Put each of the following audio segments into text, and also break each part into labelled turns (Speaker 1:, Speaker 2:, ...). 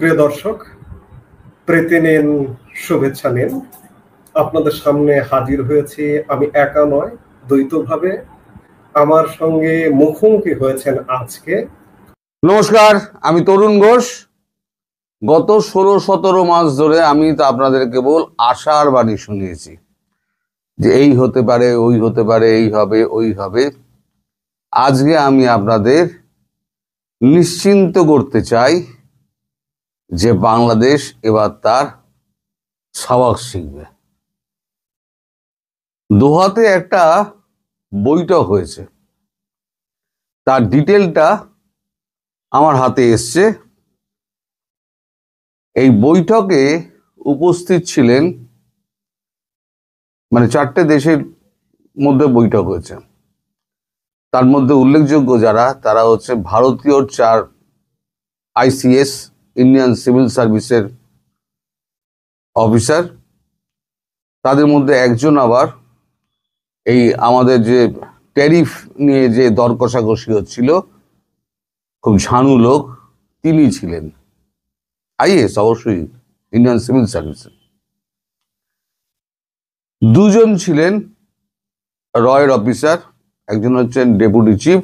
Speaker 1: প্রিয় দর্শক, প্রীতি নিন, শুভেচ্ছা নিন। আপনাদের সামনে হাজির হয়েছি আমি একা নয়, দ্বৈতভাবে। আমার সঙ্গে মুখোমুখি হয়েছেন আজকে।
Speaker 2: নমস্কার, আমি তরুণ ঘোষ। গত 16-17 মাস ধরে আমি তো আপনাদের কেবল আশার বাণী শুনিয়েছি যে এই হতে পারে, ওই হতে পারে, এই হবে, ওই হবে। আজকে আমি আপনাদের নিশ্চিন্ত করতে চাই যে বাংলাদেশ এবার তার সবক শিখবে। দোহাতে একটা বৈঠক হয়েছে, তার ডিটেলটা আমার হাতে এসছে। এই বৈঠকে উপস্থিত ছিলেন, মানে 4টে দেশের মধ্যে বৈঠক হয়েছে। তার মধ্যে উল্লেখযোগ্য যারা, তারা হচ্ছে ভারতীয় 4 ICS ইন্ডিয়ান সিভিল সার্ভিসের অফিসার। তাদের মধ্যে একজন আবার এই আমাদের যে ট্যারিফ নিয়ে যে দর কষাকষি হচ্ছিল, খুব ঝানু লোক, তিনি ছিলেন IAS, অবশ্যই ইন্ডিয়ান সিভিল সার্ভিসের। দুজন ছিলেন রয়ের অফিসার, একজন হচ্ছেন ডেপুটি চিফ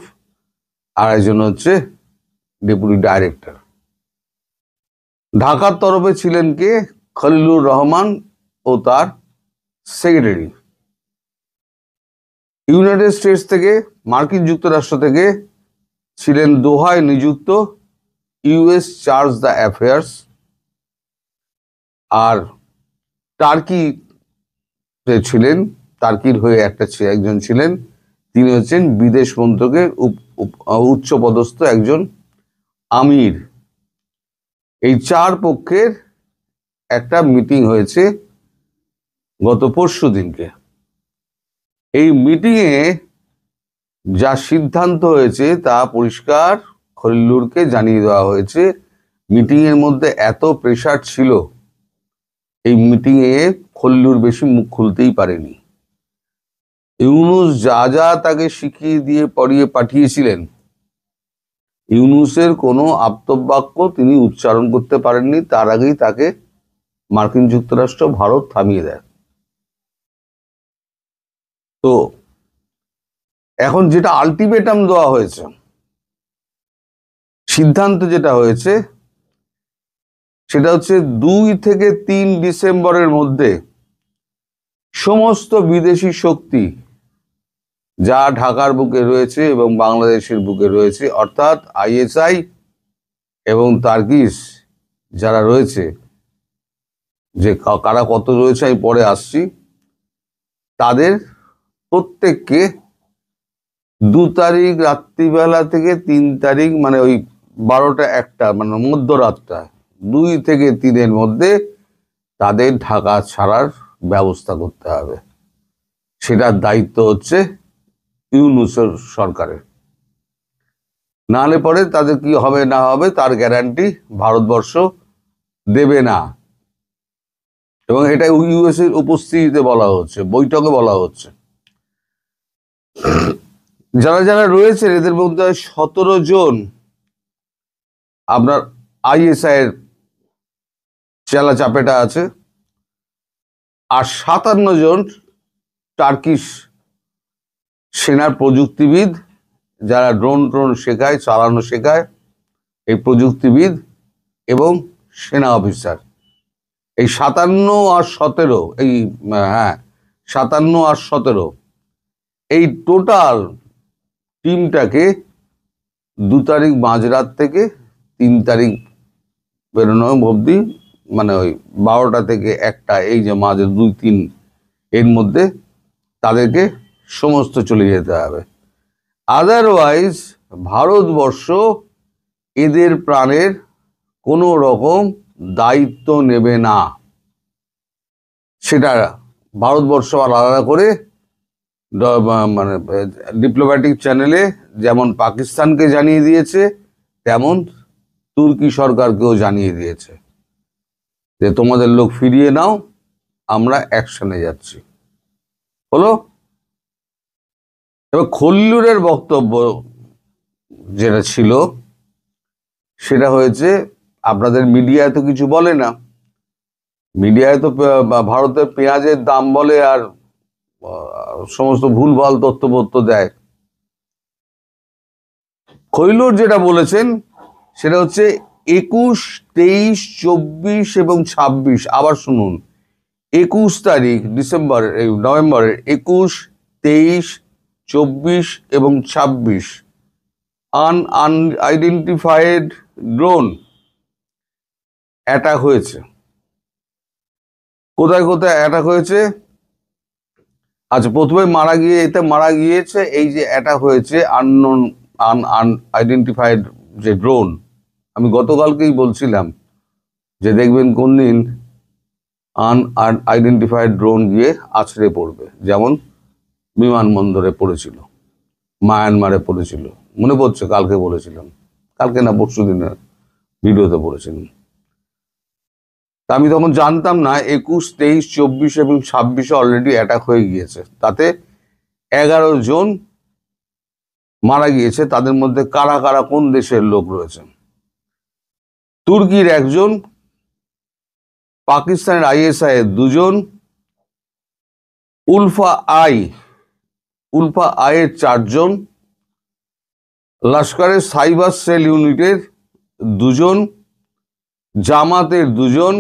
Speaker 2: আর একজন হচ্ছে ডেপুটি ডাইরেক্টর। ঢাকার তরফে ছিলেন কে? খলিলুর রহমান ও তার সেক্রেটারি। ইউনাইটেড স্টেটস থেকে, মার্কিন যুক্তরাষ্ট্র থেকে ছিলেন দোহায় নিযুক্ত US চার্জ দ্য অ্যাফেয়ার্স। আর টার্কি ছিলেন, টার্কির হয়ে একজন ছিলেন, তিনি হচ্ছেন বিদেশ মন্ত্রকের উচ্চপদস্থ একজন আমির। এই 4 পক্ষের একটা মিটিং হয়েছে গত পরশু দিনকে। এই মিটিংয়ে যা সিদ্ধান্ত হয়েছে তা পরিষ্কার খলিলুরকে জানিয়ে দেওয়া হয়েছে। মিটিংয়ের মধ্যে এত প্রেসার ছিল, এই মিটিংয়ে খলিলুর বেশি মুখ খুলতেই পারেনি। ইউনূস যা যা তাকে শিখিয়ে দিয়ে পড়িয়ে পাঠিয়েছিলেন, ইউনূসের কোনো আপ্তবাক্য তিনি উচ্চারণ করতে পারেননি। তার আগেই তাকে মার্কিন যুক্তরাষ্ট্র, ভারত থামিয়ে দেয়। তো এখন যেটা আলটিমেটাম দেওয়া হয়েছে, সিদ্ধান্ত যেটা হয়েছে, সেটা হচ্ছে 2 থেকে 3 ডিসেম্বরের মধ্যে সমস্ত বিদেশি শক্তি যা ঢাকার বুকে রয়েছে এবং বাংলাদেশের বুকে রয়েছে, অর্থাৎ ISI এবং তার্কিশ যারা রয়েছে, যে কারা কত রয়েছে আমি পরে আসছি, তাদের প্রত্যেককে 2 তারিখ রাত্রিবেলা থেকে 3 তারিখ, মানে ওই 12টা-1টা, মানে মধ্যরাতটা, 2 থেকে 3-এর মধ্যে তাদের ঢাকা ছাড়ার ব্যবস্থা করতে হবে। সেটার দায়িত্ব হচ্ছে ইউনূসের সরকারের। নাহলে পরে তাদের কি হবে না হবে তার গ্যারান্টি ভারতবর্ষ দেবে না। এবং এটা US এর উপস্থিতিতে বলা হচ্ছে, বৈঠকে বলা হচ্ছে। যারা যারা রয়েছে এদের মধ্যে 17 জন আপনার ISI এর চেলা চাপেটা আছে, আর 57 জন টার্কিশ সেনার প্রযুক্তিবিদ, যারা ড্রোন শেখায়, চালানো শেখায়, এই প্রযুক্তিবিদ এবং সেনা অফিসার। এই 57 আর 17, এই 57 আর 17, এই টোটাল টিমটাকে 2 তারিখ মাঝরাত থেকে 3 তারিখ বেরোনো অবধি, মানে ওই 12টা থেকে 1টা, এই যে মাঝে 2-3 এর মধ্যে তাদেরকে সমস্ত চলে যেতে হবে। আদারওয়াইজ ভারতবর্ষ এদের প্রাণের কোনো রকম দায়িত্ব নেবে না। সেটা ভারতবর্ষ আলাদা করে, মানে ডিপ্লোম্যাটিক চ্যানেলে যেমন পাকিস্তানকে জানিয়ে দিয়েছে, তেমন তুর্কি সরকারকেও জানিয়ে দিয়েছে যে তোমাদের লোক ফিরিয়ে নাও, আমরা অ্যাকশনে যাচ্ছি। হলো। এবার খলিলুরের বক্তব্য যেটা ছিল, সেটা হয়েছে আপনাদের মিডিয়ায় তো কিছু বলে না, মিডিয়ায় তো ভারতের পেঁয়াজের দাম বলে আর সমস্ত ভুলভাল তথ্যপত্র দেয়। খৈলুর যেটা বলেছেন সেটা হচ্ছে 21, 23, 24 এবং 26। আবার শুনুন, 21 তারিখ ডিসেম্বরের, এই নভেম্বরের 21, 23, 24 এবং 26 আনআইডেন্টিফাইড ড্রোন অ্যাটাক হয়েছে। কোথায় কোথায় অ্যাটাক হয়েছে? আচ্ছা, প্রথমে মারা গিয়েছে এই যে অ্যাটাক হয়েছে আননোন আনআইডেন্টিফাইড যে ড্রোন। আমি গতকালকেই বলছিলাম যে দেখবেন কোন দিন আনআইডেন্টিফাইড ড্রোন গিয়ে আছড়ে পড়বে, যেমন বিমানবন্দরে পড়েছিল, মায়ানমারে পড়েছিল, মনে পড়ছে কালকে বলেছিলাম, কালকে না পরশু দিনের ভিডিওতে বলেছিলাম। আমি তখন জানতাম না 21, 23, 24 এবং 26 অলরেডি অ্যাটাক হয়ে গিয়েছে, তাতে 11 জন মারা গিয়েছে। তাদের মধ্যে কারা কারা কোন দেশের লোক রয়েছে? তুর্কির 1 জন, পাকিস্তানের ISI এর 2 জন, উলফা আই এর 4 জন, লস্করের সাইবার সেল ইউনিটের 2 জন, জামাতের 2 জন,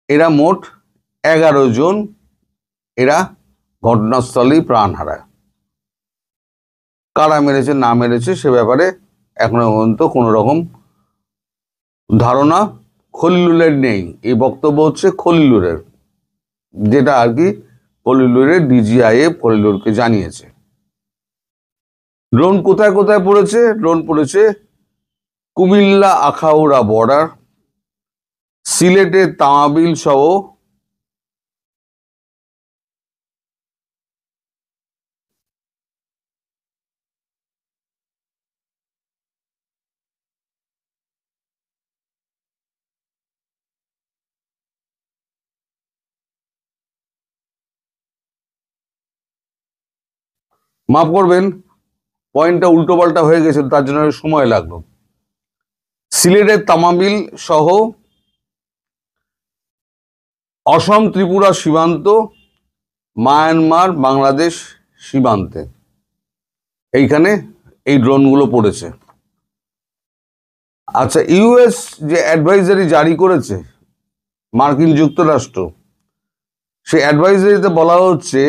Speaker 2: এরা মোট 11 জন এরা ঘটনাস্থলেই প্রাণ হারায়। কারা মেরেছে না মেরেছে সে ব্যাপারে এখনো পর্যন্ত কোনো রকম ধারণা খলিলুরের নেই। এই বক্তব্য হচ্ছে খলিলুরের, যেটা আর কি খলিলুরের DGIF খলিলুরকে জানিয়েছে। ড্রোন কোথায় কোথায় পড়েছে? ড্রোন পড়েছে কুমিল্লা আখাউড়া বর্ডার, সিলেটের তামাবিল সহ মাফ করবেন, পয়েন্টটা উল্টোপাল্টা হয়ে গেছে, তার জন্য সময় লাগলো। সিলেটের তামাবিল সহ অসম ত্রিপুরা সীমান্ত, মায়ানমার বাংলাদেশ সীমান্তে এইখানে এই ড্রোনগুলো পড়েছে। আচ্ছা, US যে অ্যাডভাইজারি জারি করেছে মার্কিন যুক্তরাষ্ট্র, সেই অ্যাডভাইজারিতে বলা হচ্ছে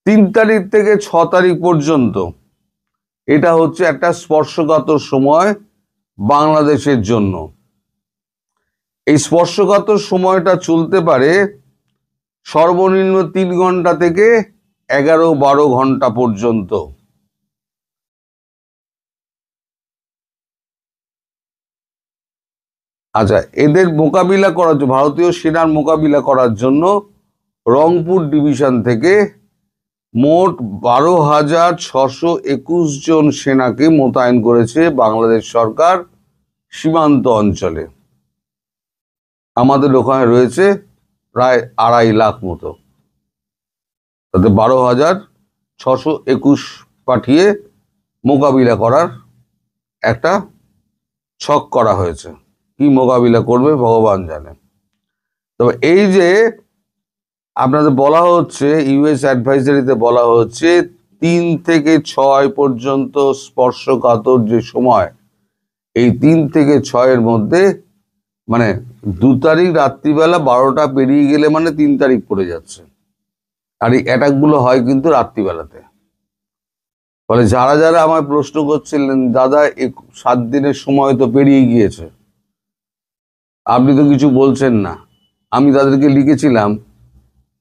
Speaker 2: 3 তারিখ থেকে 6 তারিখ পর্যন্ত এটা হচ্ছে একটা স্পর্শকাতর সময় বাংলাদেশের জন্য। এই স্পর্শকাতর সময়টা চলতে পারে সর্বনিম্ন 3 ঘন্টা থেকে 11-12 ঘন্টা পর্যন্ত। আচ্ছা, এদের মোকাবিলা করার জন্য, ভারতীয় সেনার মোকাবিলা করার জন্য রংপুর ডিভিশন থেকে মোট 12,621 জন সেনাকে মোতায়েন করেছে বাংলাদেশ সরকার সীমান্ত অঞ্চলে। আমাদের ওখানে রয়েছে প্রায় 2.5 লাখ মতো, তাতে 12,621 পাঠিয়ে মোকাবিলা করার একটা ছক করা হয়েছে। কি মোকাবিলা করবে ভগবান জানে। তবে এই যে আপনাদের বলা হচ্ছে, US অ্যাডভাইজারিতে বলা হচ্ছে 3 থেকে 6 পর্যন্ত স্পর্শকাতর যে সময়, এই 3 থেকে 6 মধ্যে মানে 2 তারিখ রাত্রিবেলা 12টা পেরিয়ে গেলে মানে 3 তারিখ পড়ে যাচ্ছে। আর এই অ্যাটাকগুলো হয় কিন্তু রাত্রিবেলাতে। ফলে যারা যারা আমায় প্রশ্ন করছিলেন, দাদা 7 দিনের সময় তো পেরিয়ে গিয়েছে, আপনি তো কিছু বলছেন না, আমি তাদেরকে লিখেছিলাম,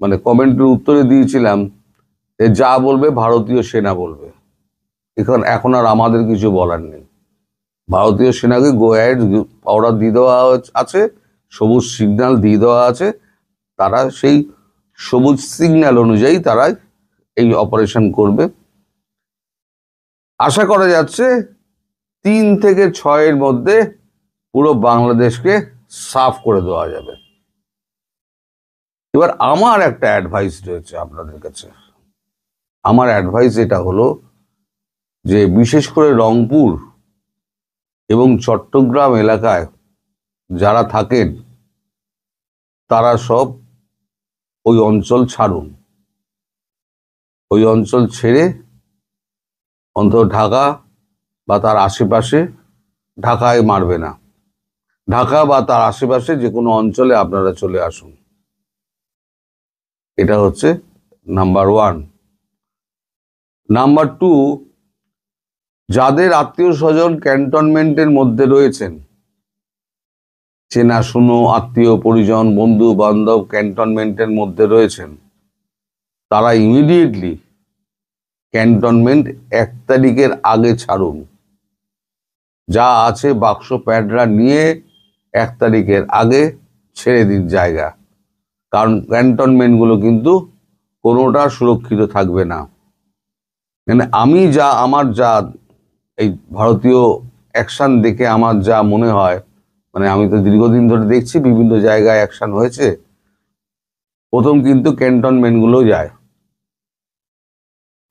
Speaker 2: মানে কমেন্টের উত্তরে দিয়েছিলাম, যা বলবে ভারতীয় সেনা বলবে, এখন আর আমাদের কিছু বলার নেই। ভারতীয় সেনাকে গো অ্যাহেড অর্ডার দিয়ে দেওয়া আছে, সবুজ সিগন্যাল দিয়ে দেওয়া আছে, তারা সেই সবুজ সিগন্যাল অনুযায়ী তারা এই অপারেশন করবে। আশা করা যাচ্ছে 3 থেকে 6 মধ্যে পুরো বাংলাদেশকে সাফ করে দেওয়া যাবে। এবার আমার একটা অ্যাডভাইস রয়েছে আপনাদের কাছে। আমার অ্যাডভাইস এটা হলো যে বিশেষ করে রংপুর এবং চট্টগ্রাম এলাকায় যারা থাকেন তারা সব ওই অঞ্চল ছাড়ুন। ওই অঞ্চল ছেড়ে অন্তত ঢাকা বা তার আশেপাশে, ঢাকায় মারবে না, ঢাকা বা তার আশেপাশে যে কোনো অঞ্চলে আপনারা চলে আসুন। এটা হচ্ছে নাম্বার 1। নাম্বার 2, যাদের আত্মীয় স্বজন ক্যান্টনমেন্টের মধ্যে রয়েছেন, চেনাশুনো আত্মীয় পরিজন বন্ধু বান্ধব ক্যান্টনমেন্টের মধ্যে রয়েছেন, তারা ইমিডিয়েটলি ক্যান্টনমেন্ট 1 তারিখের আগে ছাড়ুন। যা আছে বাক্স প্যাডরা নিয়ে 1 তারিখের আগে ছেড়ে দিন জায়গা, কারণ ক্যান্টনমেন্টগুলো কিন্তু কোনোটা সুরক্ষিত থাকবে না। মানে আমার যা এই ভারতীয় অ্যাকশন দেখে আমার যা মনে হয়, মানে আমি তো দীর্ঘদিন ধরে দেখছি বিভিন্ন জায়গায় অ্যাকশন হয়েছে, প্রথম কিন্তু ক্যান্টনমেন্টগুলো যায়,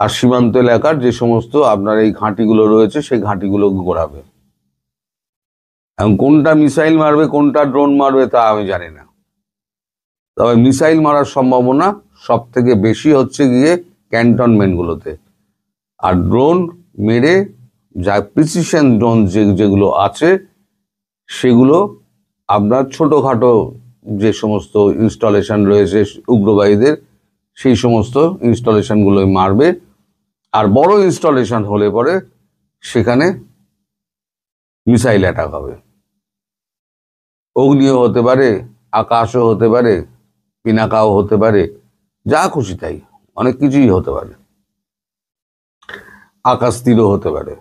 Speaker 2: আর সীমান্ত এলাকার যে সমস্ত আপনার এই ঘাঁটিগুলো রয়েছে সেই ঘাঁটিগুলো ঘোরাবে। এখন কোনটা মিসাইল মারবে কোনটা ড্রোন মারবে তা আমি জানি না, তবে মিসাইল মারার সম্ভাবনা সব থেকে বেশি হচ্ছে গিয়ে ক্যান্টনমেন্টগুলোতে। আর ড্রোন মেরে যা প্রিসিশন ড্রোন যেগুলো আছে সেগুলো আপনার ছোটোখাটো যে সমস্ত ইনস্টলেশন রয়েছে উগ্রবাদীদের, সেই সমস্ত ইনস্টলেশনগুলোই মারবে। আর বড় ইনস্টলেশন হলে পরে সেখানে মিসাইল অ্যাটাক হবে, অগ্নিও হতে পারে, আকাশও হতে পারে, পিনাকাও হতে পারে, যা খুশি তাই, অনেক কিছুই হতে পারে, আকাশ তীরও হতে পারে।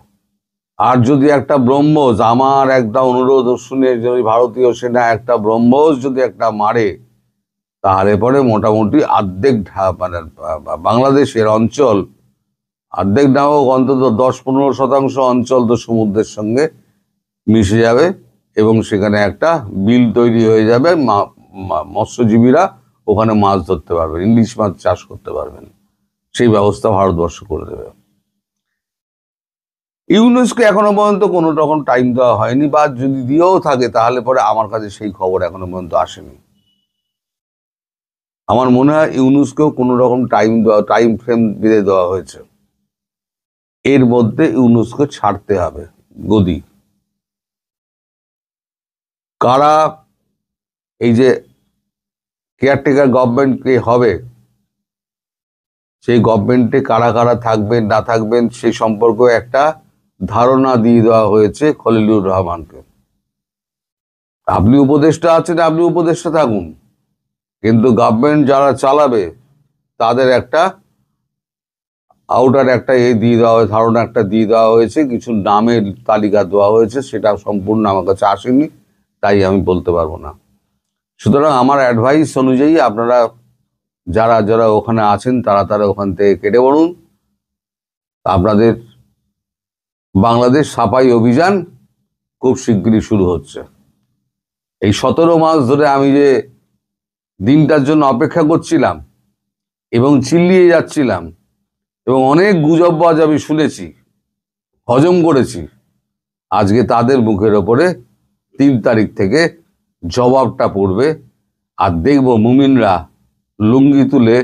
Speaker 2: আর যদি একটা ব্রহ্মোস, আমার একটা অনুরোধ শুনে, যদি ভারতীয় সেনা একটা ব্রহ্মোস যদি একটা মারে, তাহলে পরে মোটামুটি অর্ধেক মানে বাংলাদেশের অঞ্চল, অর্ধেক না হোক অন্তত 10-15% অঞ্চল তো সমুদ্রের সঙ্গে মিশে যাবে, এবং সেখানে একটা বিল তৈরি হয়ে যাবে। মৎস্যজীবীরা ওখানে মাছ ধরতে পারবেন, ইলিশ মাছ চাষ করতে পারবেন, সেই ব্যবস্থা ভারতবর্ষ করে দেবে। ইউনেস্কো এখনো পর্যন্ত কোনো রকম টাইম দেওয়া হয়নি, বা যদি দিয়েও থাকে তাহলে পরে আমার কাছে সেই খবর এখনো পর্যন্ত আসেনি। আমার মনে হয় ইউনেস্কো কোনো রকম টাইম ফ্রেম বেঁধে দেওয়া হয়েছে, এর মধ্যে ইউনেস্কো ছাড়তে হবে গদি। কারা এই যে কেয়ারটেকার গভর্নমেন্ট কে হবে, সেই গভর্নমেন্টে কারা কারা থাকবেন না থাকবেন সেই সম্পর্কে একটা ধারণা দিয়ে দেওয়া হয়েছে খলিলুর রহমানকে। আপনি উপদেষ্টা আছেন, আপনি উপদেষ্টা থাকুন, কিন্তু গভর্নমেন্ট যারা চালাবে তাদের একটা আউটার একটা দিয়ে দেওয়া হয়েছে, ধারণা একটা দিয়ে দেওয়া হয়েছে, কিছু নামের তালিকা দেওয়া হয়েছে, সেটা সম্পূর্ণ আমার কাছে আসেনি, তাই আমি বলতে পারবো না। সুতরাং আমার অ্যাডভাইস অনুযায়ী আপনারা যারা যারা ওখানে আছেন তারা ওখান থেকে কেটে পড়ুন। আপনাদের বাংলাদেশ সাফাই অভিযান খুব শিগগিরই শুরু হচ্ছে। এই 17 মাস ধরে আমি যে দিনটার জন্য অপেক্ষা করছিলাম এবং চিল্লিয়ে যাচ্ছিলাম, এবং অনেক গুজববাজ আমি শুনেছি, হজম করেছি, আজকে তাদের মুখের ওপরে 3 তারিখ থেকে জবাবটা পড়বে। আর দেখব মুমিনরা লুঙ্গি তুলে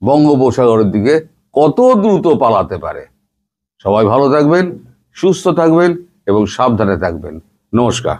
Speaker 2: বঙ্গোপসাগরের দিকে কত দ্রুত পালাতে পারে। সবাই ভালো থাকবেন, সুস্থ থাকবেন এবং সাবধানে থাকবেন। নমস্কার।